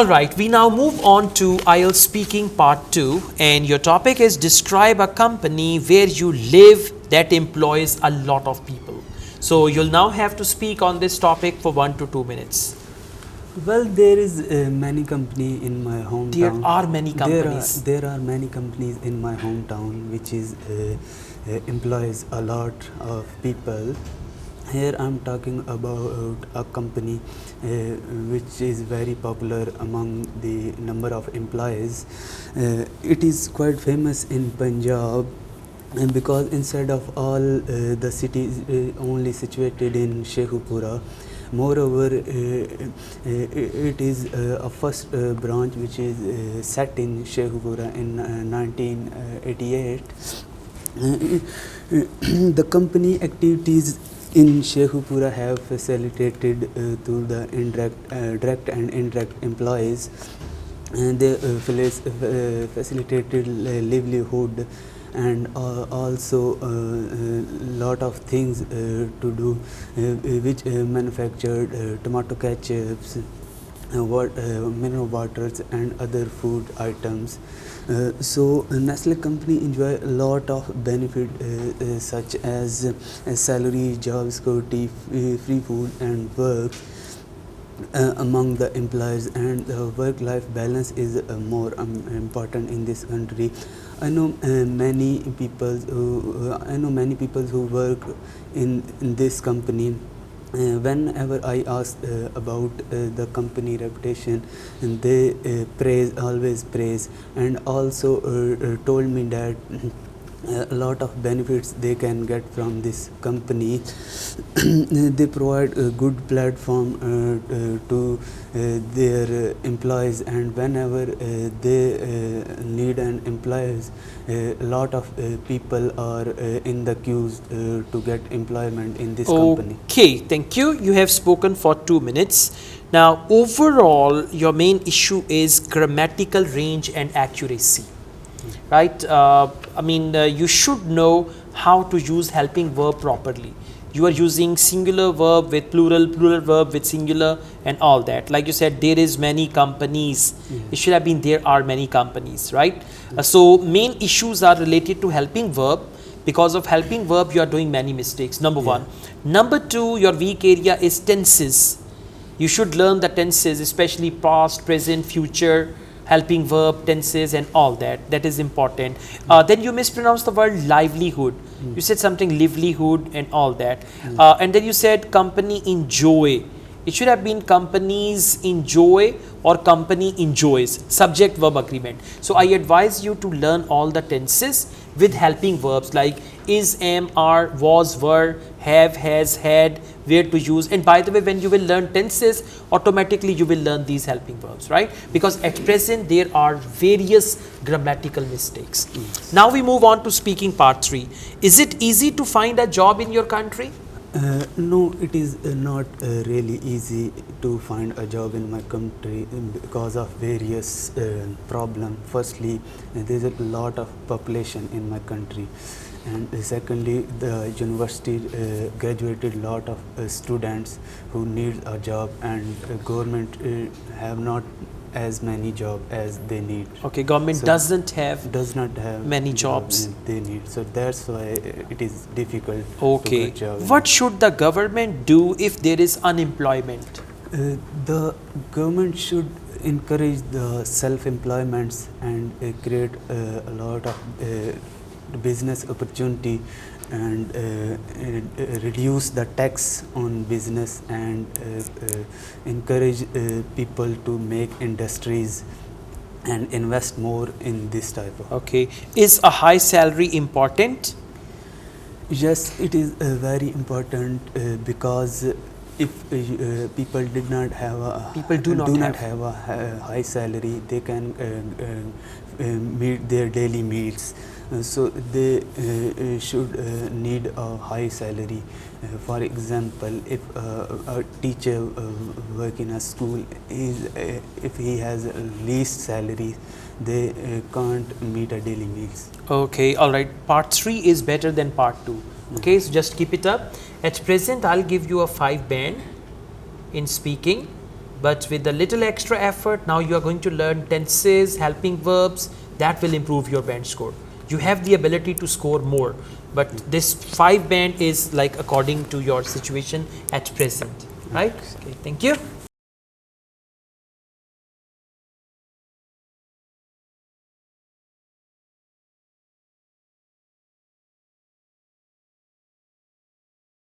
Alright, we now move on to IELTS speaking part 2, and your topic is describe a company where you live that employs a lot of people. So you'll now have to speak on this topic for 1 to 2 minutes. Well, there is many company in my hometown. There are many companies. There are many companies in my hometown which is employs a lot of people. Here I'm talking about a company which is very popular among the number of employees. It is quite famous in Punjab, and because instead of all the cities only situated in Sheikhupura. Moreover, it is a first branch which is set in Sheikhupura in 1988. The company activities in Sheikhupura have facilitated through the direct and indirect employees, and they facilitated livelihood, and also lot of things to do, which manufactured tomato ketchups, mineral waters and other food items. So Nestle company enjoy a lot of benefit such as salary, job security, free food and work among the employees, and the work-life balance is more important in this country. I know many people who work in this company. Whenever I ask about the company reputation, and they always praise, and also told me that a lot of benefits they can get from this company. They provide a good platform to their employees, and whenever they need an employees, a lot of people are in the queues to get employment in this company. Okay, thank you. You have spoken for 2 minutes. Now, overall, your main issue is grammatical range and accuracy. Right? You should know how to use helping verb properly. You are using singular verb with plural, plural verb with singular, and all that. Like you said, there is many companies. It should have been there are many companies, right? So main issues are related to helping verb. Because of helping verb, you are doing many mistakes. Number one. Number two, your weak area is tenses. You should learn the tenses, especially past, present, future, helping verb, tenses and all that. That is important. Then you mispronounced the word livelihood. You said something livelihood and all that. And then you said company enjoy. It should have been companies enjoy or company enjoys. Subject verb agreement. So I advise you to learn all the tenses with helping verbs like is, am, are, was, were, have, has, had, where to use. And by the way, when you will learn tenses, automatically you will learn these helping verbs, right? Because at present there are various grammatical mistakes. Now we move on to speaking part 3. Is it easy to find a job in your country? No, it is not really easy to find a job in my country because of various problems. Firstly, there is a lot of population in my country, and secondly, the university graduated a lot of students who need a job, and government have not as many jobs as they need. Okay, government does not have many jobs they need, so that's why it is difficult to get job. What should the government do if there is unemployment? The government should encourage the self-employments and create a lot of business opportunity, and reduce the tax on business, and encourage people to make industries and invest more in this type of. Okay, is a high salary important? Yes, it is very important because if people do not have a high salary, they can meet their daily needs. So they should need a high salary. For example, if a teacher work in a school, if he has least salary, they can't meet a daily needs. Okay, all right. Part 3 is better than part 2. Okay, so just keep it up. At present, I'll give you a 5 band in speaking. but with a little extra effort, now you are going to learn tenses, helping verbs, that will improve your band score. You have the ability to score more, but this 5 band is like according to your situation at present, right? Okay, thank you.